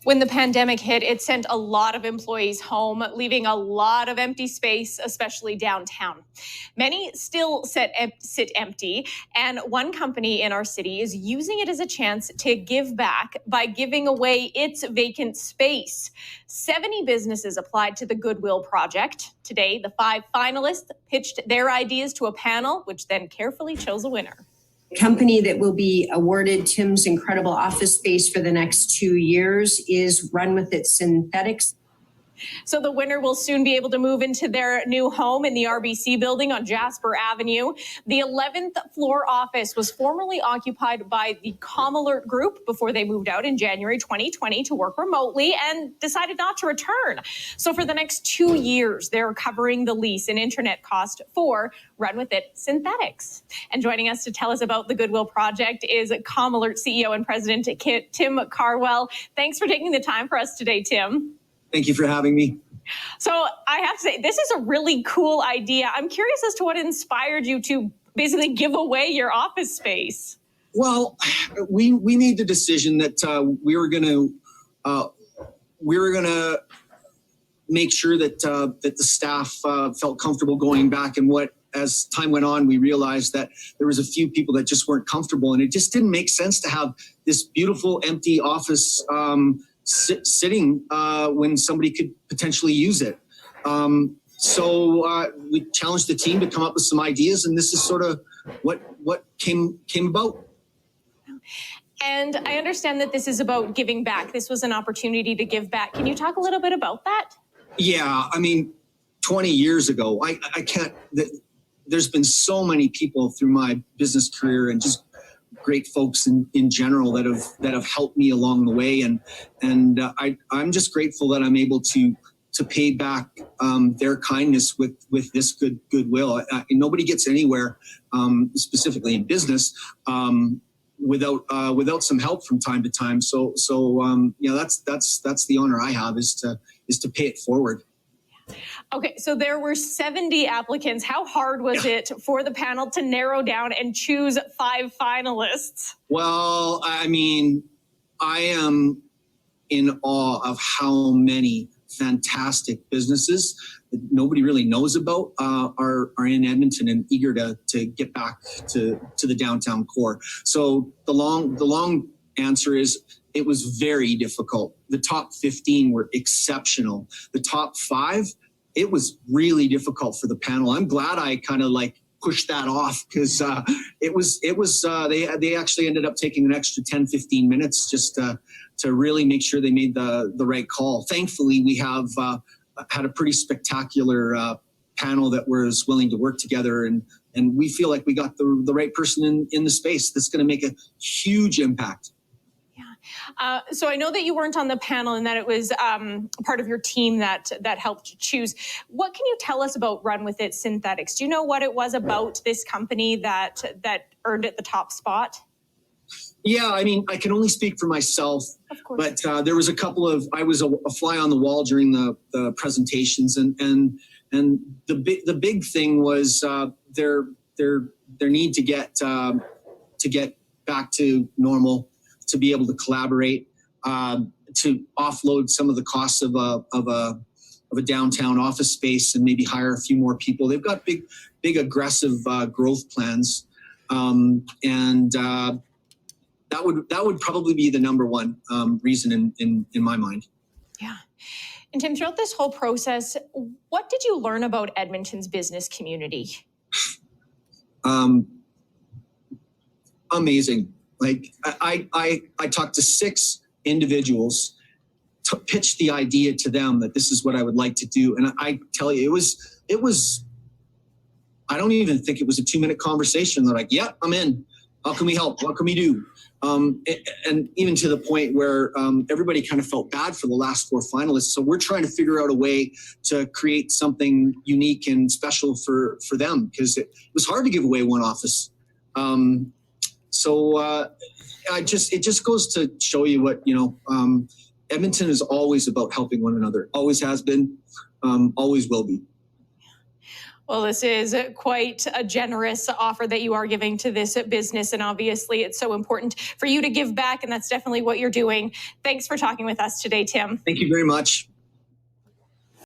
When the pandemic hit, it sent a lot of employees home, leaving a lot of empty space, especially downtown. Many still sit empty, and one company in our city is using it as a chance to give back by giving away its vacant space. 70 businesses applied to the Goodwill Project. Today, the 5 finalists pitched their ideas to a panel, which then carefully chose a winner. Company that will be awarded Tim's incredible office space for the next 2 years is Run With It Synthetics. So the winner will soon be able to move into their new home in the RBC building on Jasper Avenue. The 11th floor office was formerly occupied by the CommAlert Group before they moved out in January 2020 to work remotely and decided not to return. So for the next 2 years, they're covering the lease and internet cost for Run With It Synthetics. And joining us to tell us about the Goodwill Project is CommAlert CEO and President Tim Carwell. Thanks for taking the time for us today, Tim. Thank you for having me. So I have to say, this is a really cool idea. I'm curious as to what inspired you to basically give away your office space. Well, we made the decision that we were going to make sure that that the staff felt comfortable going back. And as time went on, we realized that there was a few people that just weren't comfortable, and it just didn't make sense to have this beautiful empty office sitting when somebody could potentially use it. So we challenged the team to come up with some ideas, and this is sort of what came about. And I understand that this is about giving back. This was an opportunity to give back. Can you talk a little bit about that? Yeah, I mean, 20 years ago, I can't. There's been so many people through my business career and just great folks in general that have helped me along the way, and I'm just grateful that I'm able to pay back their kindness with this goodwill. Nobody gets anywhere, specifically in business, without some help from time to time. So that's the honor I have is to pay it forward. Okay, so there were 70 applicants. How hard was it for the panel to narrow down and choose 5 finalists? Well, I mean, I am in awe of how many fantastic businesses that nobody really knows about are in Edmonton and eager to get back to the downtown core. So the long answer is it was very difficult. The top 15 were exceptional. The top 5, it was really difficult for the panel. I'm glad I kind of pushed that off because they actually ended up taking an extra 10-15 minutes just to really make sure they made the right call. Thankfully, we have had a pretty spectacular panel that was willing to work together, and we feel like we got the right person in the space that's going to make a huge impact. So I know that you weren't on the panel and that it was part of your team that helped choose. What can you tell us about Run With It Synthetics? Do you know what it was about this company that earned it the top spot? Yeah, I mean, I can only speak for myself, of course. But there was a couple of, I was a fly on the wall during the presentations, and the big thing was their need to get back to normal, to be able to collaborate, to offload some of the costs of a downtown office space and maybe hire a few more people. They've got big aggressive growth plans, and that would probably be the number one reason in my mind. Yeah. And Tim, throughout this whole process, what did you learn about Edmonton's business community? Amazing. Like I talked to 6 individuals, pitched the idea to them that this is what I would like to do. And I tell you, it was, I don't even think it was a 2-minute conversation. They're like, yeah, I'm in. How can we help? What can we do? And even to the point where everybody kind of felt bad for the last 4 finalists. So we're trying to figure out a way to create something unique and special for them, because it was hard to give away one office. It just goes to show you what, Edmonton is always about helping one another. Always has been, always will be. Well, this is quite a generous offer that you are giving to this business. And obviously, it's so important for you to give back. And that's definitely what you're doing. Thanks for talking with us today, Tim. Thank you very much.